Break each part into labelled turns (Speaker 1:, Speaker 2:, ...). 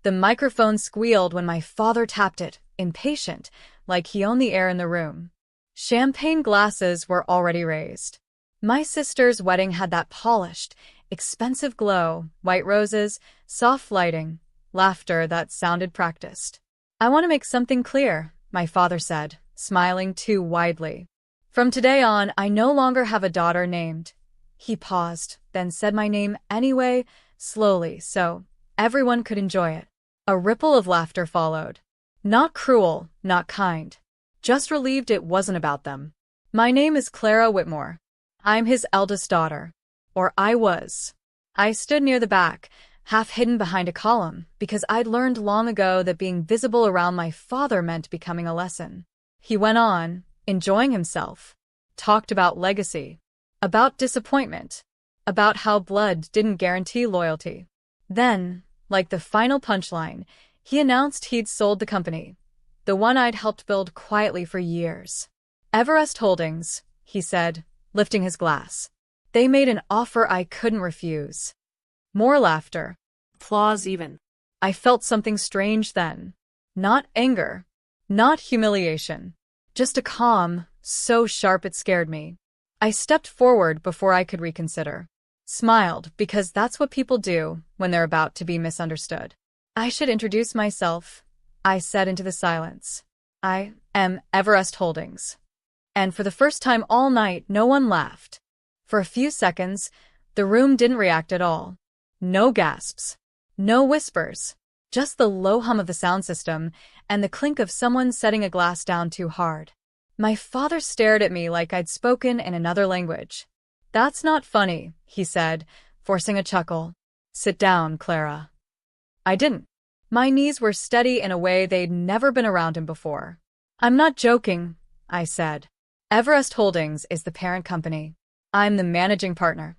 Speaker 1: The microphone squealed when my father tapped it, impatient, like he owned the air in the room. Champagne glasses were already raised. My sister's wedding had that polished, expensive glow, white roses, soft lighting, laughter that sounded practiced. "I want to make something clear," my father said, smiling too widely. "From today on, I no longer have a daughter named—" He paused, then said my name anyway, slowly, so everyone could enjoy it. A ripple of laughter followed. Not cruel, not kind. Just relieved it wasn't about them. "My name is Clara Whitmore. I'm his eldest daughter. Or I was." I stood near the back, half hidden behind a column, because I'd learned long ago that being visible around my father meant becoming a lesson. He went on, enjoying himself. Talked about legacy. About disappointment. About how blood didn't guarantee loyalty. Then, like the final punchline, he announced he'd sold the company. The one I'd helped build quietly for years. "Everest Holdings," he said, lifting his glass. "They made an offer I couldn't refuse." More laughter. Applause even. I felt something strange then. Not anger. Not humiliation. Just a calm, so sharp it scared me. I stepped forward before I could reconsider. Smiled, because that's what people do when they're about to be misunderstood. "I should introduce myself," I said into the silence. "I am Everest Holdings." And for the first time all night, no one laughed. For a few seconds, the room didn't react at all. No gasps. No whispers. Just the low hum of the sound system and the clink of someone setting a glass down too hard. My father stared at me like I'd spoken in another language. "That's not funny," he said, forcing a chuckle. "Sit down, Clara." I didn't. My knees were steady in a way they'd never been around him before. "I'm not joking," I said. "Everest Holdings is the parent company. I'm the managing partner."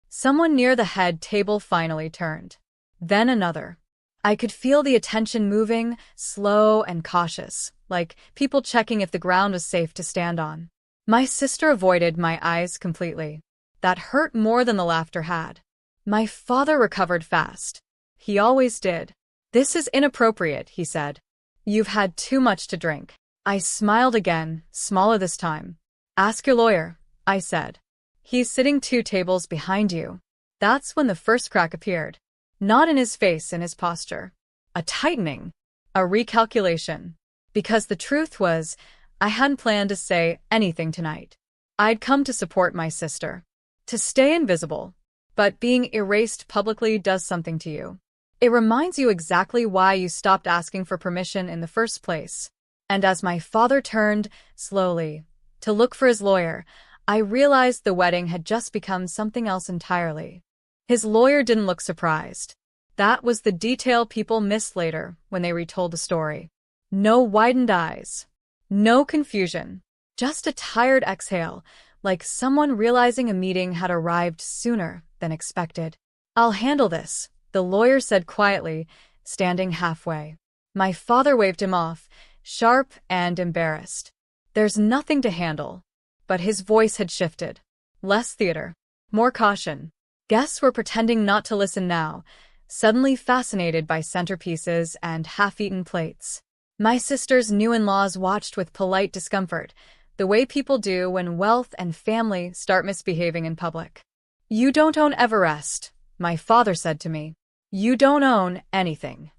Speaker 1: Someone near the head table finally turned. Then another. I could feel the attention moving, slow and cautious, like people checking if the ground was safe to stand on. My sister avoided my eyes completely. That hurt more than the laughter had. My father recovered fast. He always did. "This is inappropriate," he said. "You've had too much to drink." I smiled again, smaller this time. "Ask your lawyer," I said. "He's sitting 2 tables behind you." That's when the first crack appeared. Not in his face, in his posture. A tightening. A recalculation. Because the truth was, I hadn't planned to say anything tonight. I'd come to support my sister. To stay invisible. But being erased publicly does something to you. It reminds you exactly why you stopped asking for permission in the first place. And as my father turned, slowly, to look for his lawyer, I realized the wedding had just become something else entirely. His lawyer didn't look surprised. That was the detail people missed later when they retold the story. No widened eyes. No confusion. Just a tired exhale, like someone realizing a meeting had arrived sooner than expected. "I'll handle this," the lawyer said quietly, standing halfway. My father waved him off, sharp and embarrassed. "There's nothing to handle." But his voice had shifted. Less theater. More caution. Guests were pretending not to listen now, suddenly fascinated by centerpieces and half-eaten plates. My sister's new-in-laws watched with polite discomfort, the way people do when wealth and family start misbehaving in public. "You don't own Everest," my father said to me. "You don't own anything."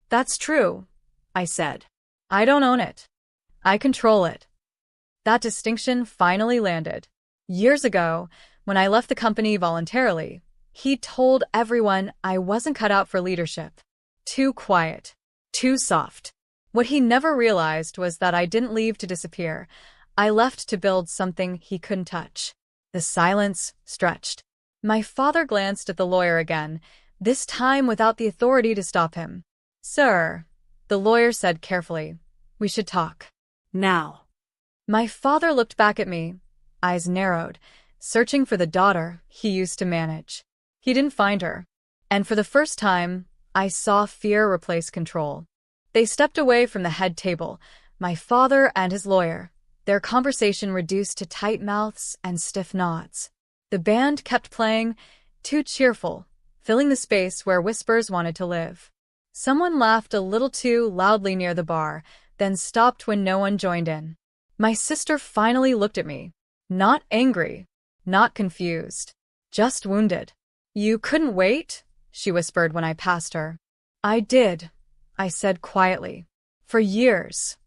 Speaker 1: "That's true," I said. "I don't own it. I control it." That distinction finally landed. Years ago, when I left the company voluntarily, he told everyone I wasn't cut out for leadership. Too quiet. Too soft. What he never realized was that I didn't leave to disappear. I left to build something he couldn't touch. The silence stretched. My father glanced at the lawyer again, this time without the authority to stop him. "Sir," the lawyer said carefully, "we should talk. Now." My father looked back at me, eyes narrowed, searching for the daughter he used to manage. He didn't find her. And for the first time, I saw fear replace control. They stepped away from the head table, my father and his lawyer, their conversation reduced to tight mouths and stiff nods. The band kept playing, too cheerful, filling the space where whispers wanted to live. Someone laughed a little too loudly near the bar, then stopped when no one joined in. My sister finally looked at me. Not angry, not confused, just wounded. "You couldn't wait?" she whispered when I passed her. "I did," I said quietly. "For years."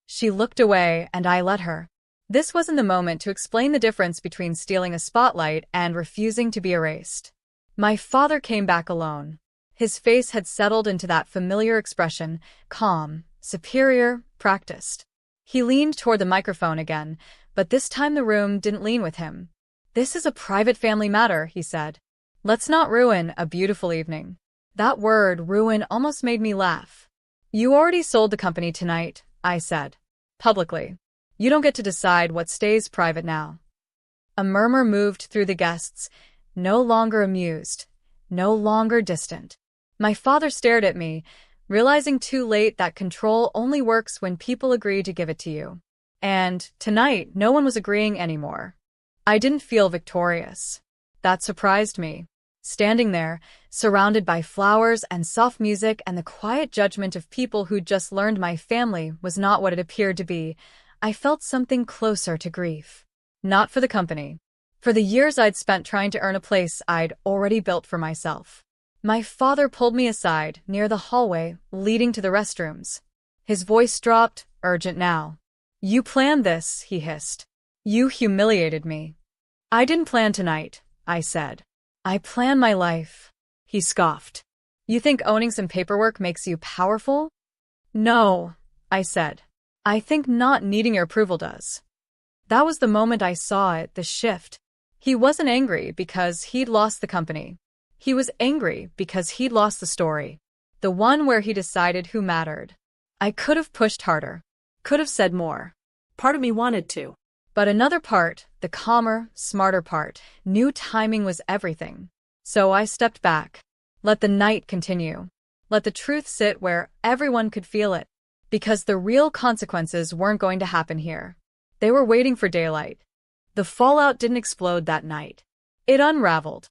Speaker 1: She looked away and I let her. This wasn't the moment to explain the difference between stealing a spotlight and refusing to be erased. My father came back alone. His face had settled into that familiar expression, calm, superior, practiced. He leaned toward the microphone again, but this time the room didn't lean with him. "This is a private family matter," he said. "Let's not ruin a beautiful evening." That word, ruin, almost made me laugh. "You already sold the company tonight," I said. "Publicly. You don't get to decide what stays private now." A murmur moved through the guests, no longer amused, no longer distant. My father stared at me, realizing too late that control only works when people agree to give it to you. And tonight, no one was agreeing anymore. I didn't feel victorious. That surprised me. Standing there, surrounded by flowers and soft music and the quiet judgment of people who'd just learned my family was not what it appeared to be, I felt something closer to grief. Not for the company. For the years I'd spent trying to earn a place I'd already built for myself. My father pulled me aside near the hallway leading to the restrooms. His voice dropped, urgent now. "You planned this," he hissed. "You humiliated me." "I didn't plan tonight," I said. "I plan my life." He scoffed. "You think owning some paperwork makes you powerful?" "No," I said. "I think not needing your approval does." That was the moment I saw it, the shift. He wasn't angry because he'd lost the company. He was angry because he'd lost the story. The one where he decided who mattered. I could have pushed harder. Could have said more.
Speaker 2: Part of me wanted to.
Speaker 1: But another part, the calmer, smarter part, knew timing was everything. So I stepped back. Let the night continue. Let the truth sit where everyone could feel it. Because the real consequences weren't going to happen here. They were waiting for daylight. The fallout didn't explode that night. It unraveled.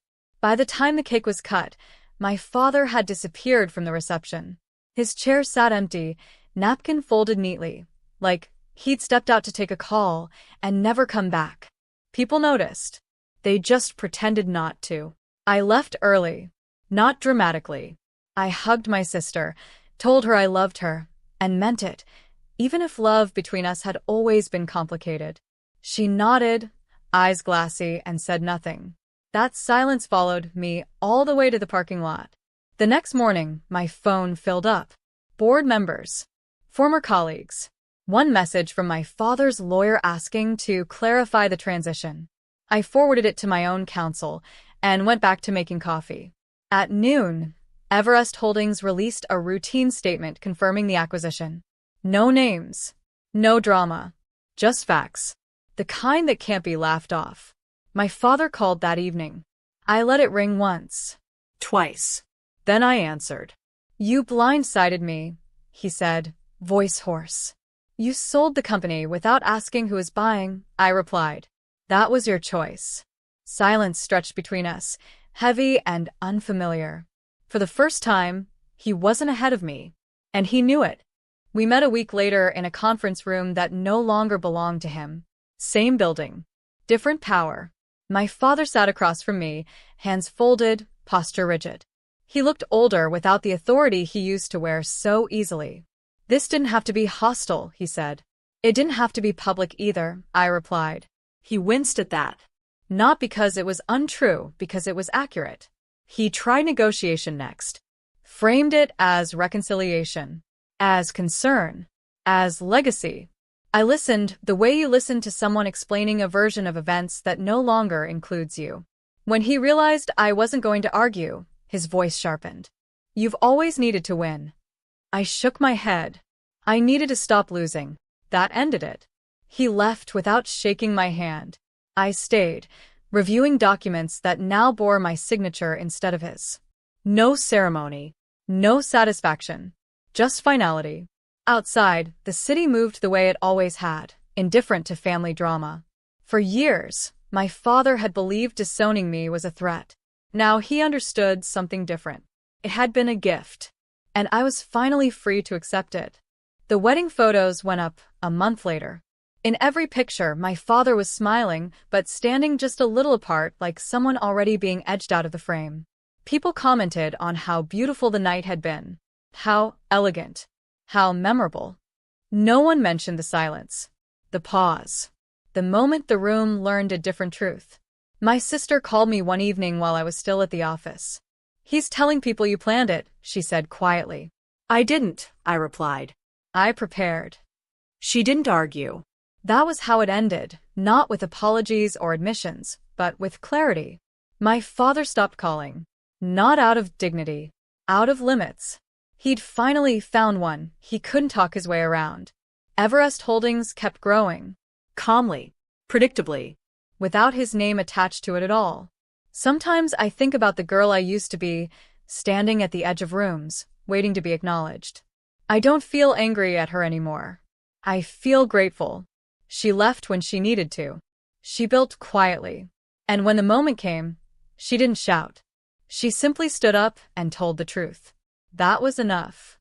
Speaker 1: By the time the cake was cut, my father had disappeared from the reception. His chair sat empty, napkin folded neatly, like he'd stepped out to take a call and never come back. People noticed. They just pretended not to. I left early. Not dramatically. I hugged my sister, told her I loved her, and meant it, even if love between us had always been complicated. She nodded, eyes glassy, and said nothing. That silence followed me all the way to the parking lot. The next morning, my phone filled up. Board members. Former colleagues. One message from my father's lawyer asking to clarify the transition. I forwarded it to my own counsel and went back to making coffee. At noon, Everest Holdings released a routine statement confirming the acquisition. No names. No drama. Just facts. The kind that can't be laughed off. My father called that evening. I let it ring once.
Speaker 2: Twice.
Speaker 1: Then I answered. "You blindsided me," he said, voice hoarse. "You sold the company without asking who was buying," I replied. "That was your choice." Silence stretched between us, heavy and unfamiliar. For the first time, he wasn't ahead of me. And he knew it. We met a week later in a conference room that no longer belonged to him. Same building. Different power. My father sat across from me, hands folded, posture rigid. He looked older without the authority he used to wear so easily. "This didn't have to be hostile," he said. "It didn't have to be public either," I replied.
Speaker 2: He winced at that.
Speaker 1: Not because it was untrue, because it was accurate. He tried negotiation next. Framed it as reconciliation. As concern. As legacy. I listened the way you listen to someone explaining a version of events that no longer includes you. When he realized I wasn't going to argue, his voice sharpened. "You've always needed to win." I shook my head. I needed to stop losing. That ended it. He left without shaking my hand. I stayed, reviewing documents that now bore my signature instead of his. No ceremony. No satisfaction. Just finality. Outside, the city moved the way it always had, indifferent to family drama. For years, my father had believed disowning me was a threat. Now he understood something different. It had been a gift. and I was finally free to accept it. The wedding photos went up a month later. In every picture, my father was smiling, but standing just a little apart like someone already being edged out of the frame. People commented on how beautiful the night had been, how elegant, how memorable. No one mentioned the silence, the pause, the moment the room learned a different truth. My sister called me one evening while I was still at the office. "He's telling people you planned it," she said quietly.
Speaker 2: I didn't, I replied.
Speaker 1: I prepared.
Speaker 2: She didn't argue.
Speaker 1: That was how it ended, not with apologies or admissions, but with clarity. My father stopped calling. Not out of dignity, out of limits. He'd finally found one he couldn't talk his way around. Everest Holdings kept growing.
Speaker 2: Calmly. Predictably.
Speaker 1: Without his name attached to it at all. Sometimes I think about the girl I used to be, standing at the edge of rooms, waiting to be acknowledged. I don't feel angry at her anymore. I feel grateful. She left when she needed to. She built quietly. And when the moment came, she didn't shout. She simply stood up and told the truth. That was enough.